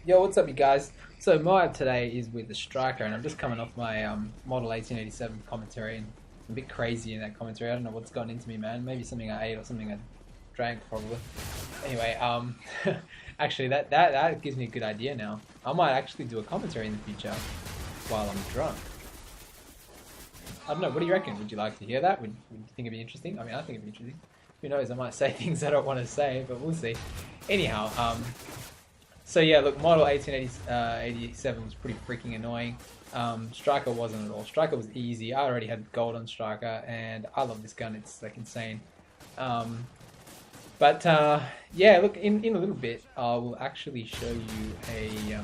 Yo, what's up, you guys? So m.o.a.b today is with the striker, and I'm just coming off my Model 1887 commentary, and I'm a bit crazy in that commentary. I don't know what's gotten into me, man. Maybe something I ate or something I drank, probably. Anyway, actually, that gives me a good idea now. I might actually do a commentary in the future while I'm drunk. I don't know. What do you reckon? Would you like to hear that? Would you think it'd be interesting? I mean, I think it'd be interesting. Who knows? I might say things I don't want to say, but we'll see. Anyhow, so yeah, look, Model 1887 was pretty freaking annoying. Striker wasn't at all. Striker was easy. I already had gold on Striker, and I love this gun. It's like insane. Um, but yeah, look, in a little bit, I will actually show you a.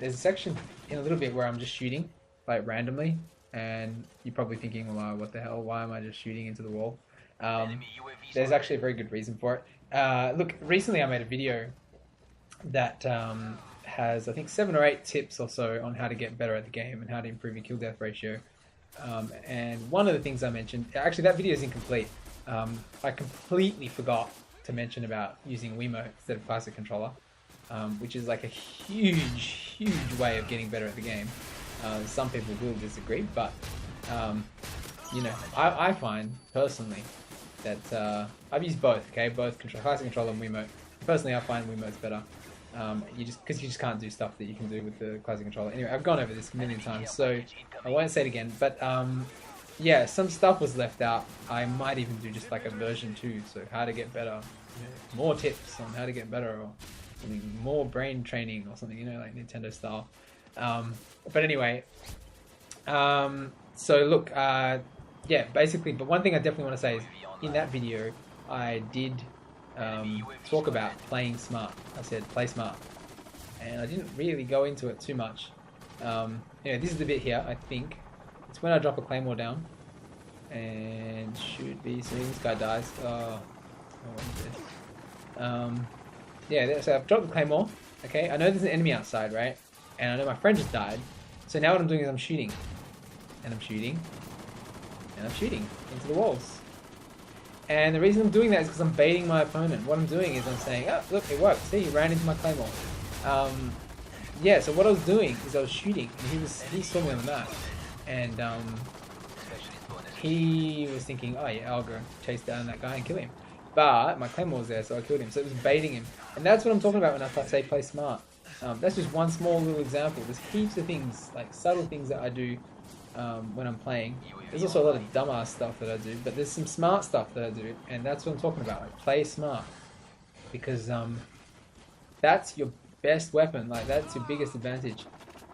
There's a section in a little bit where I'm just shooting, like randomly, and you're probably thinking, well, what the hell? Why am I just shooting into the wall? There's actually a very good reason for it. Look, recently I made a video that has, I think, 7 or 8 tips or so on how to get better at the game and how to improve your kill death ratio. And one of the things I mentioned, actually that video is incomplete. I completely forgot to mention about using Wii MOAB instead of classic controller, which is like a huge way of getting better at the game. Some people will disagree, but you know, I find personally that I've used both, okay, both classic controller and Wii MOAB. Personally, I find Wii MOAB's better. Because you just can't do stuff that you can do with the classic controller. Anyway, I've gone over this a million times, so I won't say it again. But yeah, some stuff was left out. I might even do just like a version 2, so how to get better, more tips on how to get better, or something, more brain training or something, like Nintendo style. But anyway, so look, yeah, basically. But one thing I definitely want to say is, in that video, I did talk about playing smart. I said play smart, and I didn't really go into it too much. Anyway, this is the bit here. I think it's when I drop a claymore down, and should be soon. This guy dies. Yeah. So I've dropped the claymore. Okay, I know there's an enemy outside, right? And I know my friend just died. So now what I'm doing is I'm shooting, and I'm shooting, and I'm shooting into the walls. And the reason I'm doing that is because I'm baiting my opponent. What I'm doing is I'm saying, oh, look, it worked. See, he ran into my claymore. Yeah, so what I was doing is I was shooting, and he saw me on the map. And he was thinking, oh yeah, I'll go chase down that guy and kill him. But my claymore was there, so I killed him. So it was baiting him. And that's what I'm talking about when I say play smart. That's just one small little example. There's heaps of things, like subtle things that I do when I'm playing. There's also a lot of dumbass stuff that I do, but there's some smart stuff that I do, and that's what I'm talking about. Like, play smart, because that's your best weapon. Like, that's your biggest advantage.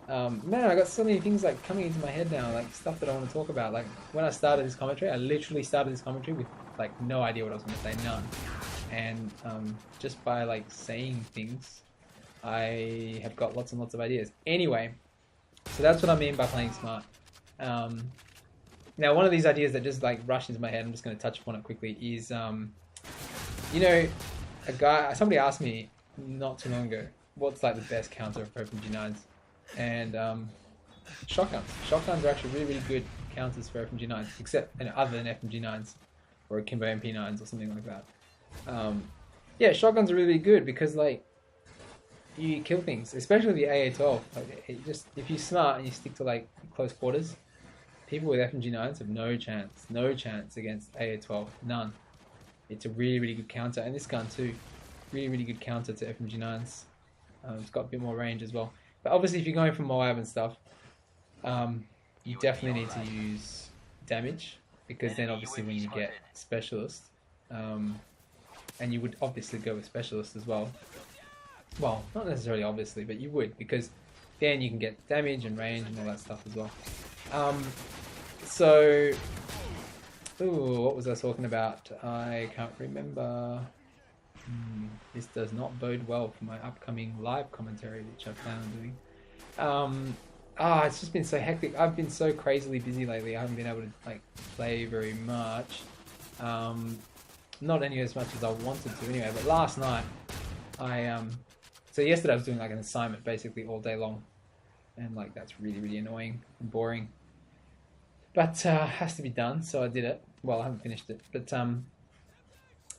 Man, I got so many things like coming into my head now, like stuff that I want to talk about. Like when I started this commentary, I literally started this commentary with like no idea what I was going to say, none. And just by like saying things, I have got lots and lots of ideas. Anyway, so that's what I mean by playing smart. Now, one of these ideas that just like rushed into my head, I'm just going to touch upon it quickly, is somebody asked me not too long ago, what's like the best counter for FMG9s, and shotguns. Shotguns are actually really good counters for FMG9s, except other than FMG9s or Akimbo MP9s or something like that. Yeah, shotguns are really good because like you kill things, especially the AA-12. Like, if you're smart and you stick to like close quarters, people with FMG9s have no chance against AA-12, none. It's a really good counter, and this gun too, really good counter to FMG9s. It's got a bit more range as well. But obviously, if you're going for m.o.a.b and stuff, you definitely need to use damage, because then obviously when you get specialist, and you would obviously go with specialist as well. Well, not necessarily obviously, but you would, because then you can get damage and range and all that stuff as well. What was I talking about? I can't remember. This does not bode well for my upcoming live commentary, which I plan on doing. It's just been so hectic. I've been so crazily busy lately. I haven't been able to like play very much. Not any as much as I wanted to anyway. But last night, so yesterday I was doing like an assignment basically all day long, and like that's really annoying and boring. But has to be done, so I did it. Well, I haven't finished it, but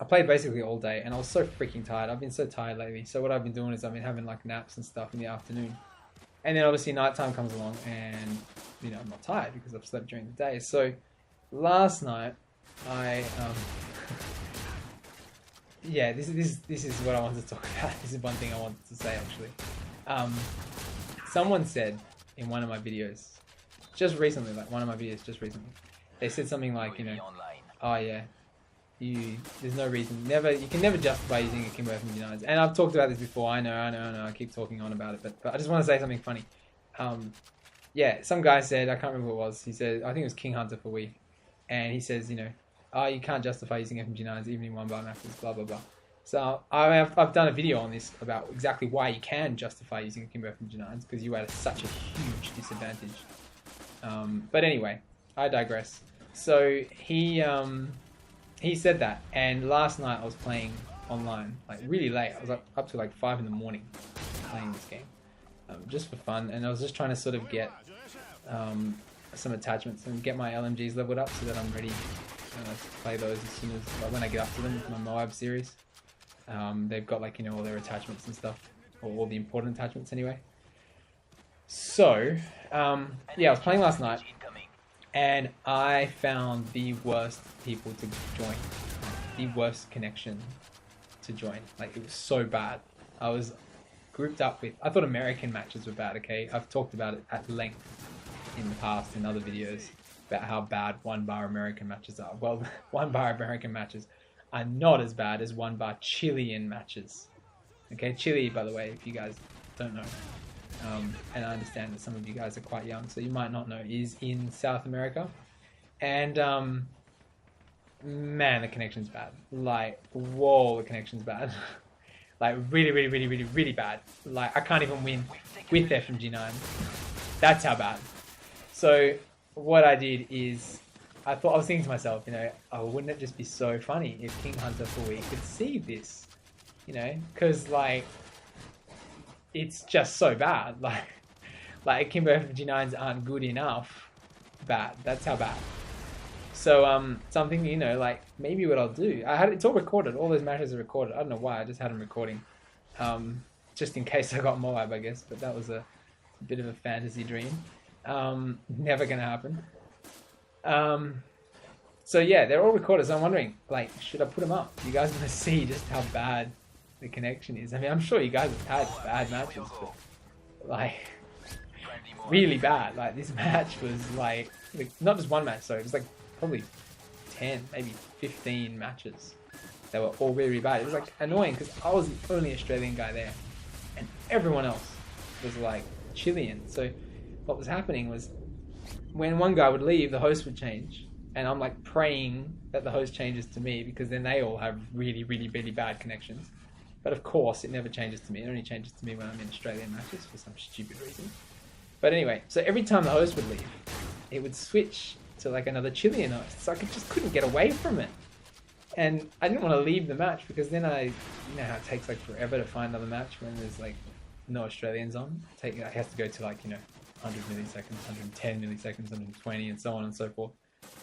I played basically all day, and I was so freaking tired. I've been so tired lately. So what I've been doing is I've been having like naps and stuff in the afternoon, and then obviously nighttime comes along, and you know I'm not tired because I've slept during the day. So last night I yeah, this is what I wanted to talk about. This is one thing I wanted to say actually. Someone said in one of my videos just recently, they said something like, you know, oh yeah, there's no reason, you can never justify using akimbo FMG9s. And I've talked about this before. I know. I keep talking on about it, but I just want to say something funny. Yeah, some guy said, I can't remember what it was. He said, I think it was King Hunter for Wii, and he says, you know, oh, you can't justify using FMG9s even in 1-bar matches, blah blah blah. So I've done a video on this about exactly why you can justify using akimbo FMG9s, because you are at such a huge disadvantage. But anyway, I digress. So he said that, and last night I was playing online, like really late. I was up to like 5 in the morning playing this game, just for fun, and I was just trying to sort of get some attachments and get my LMGs leveled up so that I'm ready to play those as soon as, like, when I get up to them with my m.o.a.b series. They've got, like, you know, all their attachments and stuff, or all the important attachments anyway. So yeah, I was playing last night, and I found the worst people to join, the worst connection to join. Like, it was so bad. I was grouped up with, I thought American matches were bad, okay? I've talked about it at length in the past in other videos about how bad 1-bar American matches are. Well, 1-bar American matches are not as bad as 1-bar Chilean matches. Okay, Chile, by the way, if you guys don't know, and I understand that some of you guys are quite young, so you might not know, is in South America. And man, the connection's bad. Like, whoa, the connection's bad. Like, really bad. Like, I can't even win with FMG9. That's how bad. So what I did is, I was thinking to myself, you know, oh, wouldn't it just be so funny if King Hunter for Wii could see this, you know? Because, like, it's just so bad. Like akimbo FMG9s aren't good enough bad. That's how bad. So I'm thinking, you know, like, maybe what I'll do, it's all recorded. All those matches are recorded. I don't know why. I just had them recording, just in case I got m.o.a.b, I guess. But that was a bit of a fantasy dream. Never gonna happen. So yeah, they're all recorded. So I'm wondering, like, should I put them up? You guys want to see just how bad the connection is? I mean, I'm sure you guys have had bad matches, but, like, really bad. Like, this match was like not just one match, so it was like probably 10, maybe 15 matches that were all really bad. It was like annoying because I was the only Australian guy there, and everyone else was like Chilean. So what was happening was, when one guy would leave, the host would change, and I'm like praying that the host changes to me, because then they all have really bad connections. But of course, it never changes to me. It only changes to me when I'm in Australian matches for some stupid reason. But anyway, so every time the host would leave, it would switch to like another Chilean host. So I just couldn't get away from it. And I didn't want to leave the match, because then you know how it takes like forever to find another match when there's like no Australians on. It has to go to like, you know, 100 milliseconds, 110 milliseconds, 120, and so on and so forth.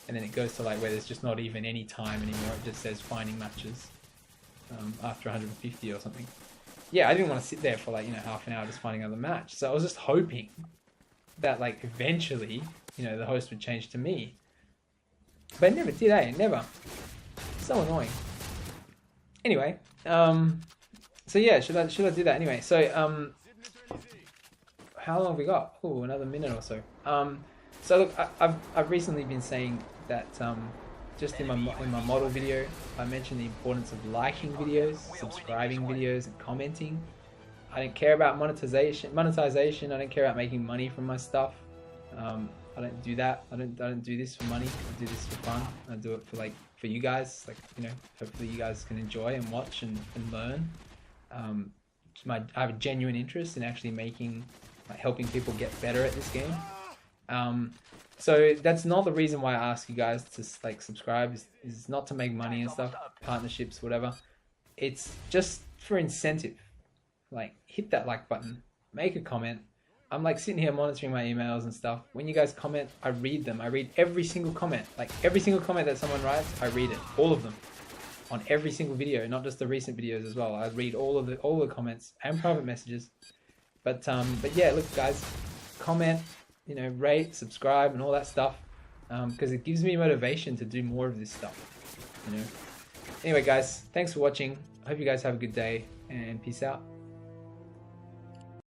And then it goes to like where there's just not even any time anymore. It just says finding matches after 150 or something. Yeah, I didn't want to sit there for like, you know, half an hour just finding another match. So I was just hoping that like eventually, you know, the host would change to me. But it never did, eh? Never. So annoying. Anyway, so yeah, should I do that anyway? So how long have we got? Oh, another minute or so. So look, I've recently been saying that just in my model video, I mentioned the importance of liking videos, subscribing videos, and commenting. I don't care about monetization. I don't care about making money from my stuff. I don't do that. I don't do this for money. I do this for fun. I do it for you guys. Like, you know, hopefully you guys can enjoy and watch and learn. I have a genuine interest in actually helping people get better at this game. So that's not the reason why I ask you guys to like subscribe. Is not to make money and stuff, partnerships, whatever. It's just for incentive. Like, hit that like button, make a comment. I'm like sitting here monitoring my emails and stuff. When you guys comment, I read them. I read every single comment. Like, every single comment that someone writes, I read it, all of them. on every single video, not just the recent videos as well. I read all the comments and private messages. But yeah, look guys, comment, you know, rate, subscribe, and all that stuff, because it gives me motivation to do more of this stuff, you know. Anyway guys, thanks for watching. I hope you guys have a good day, and peace out.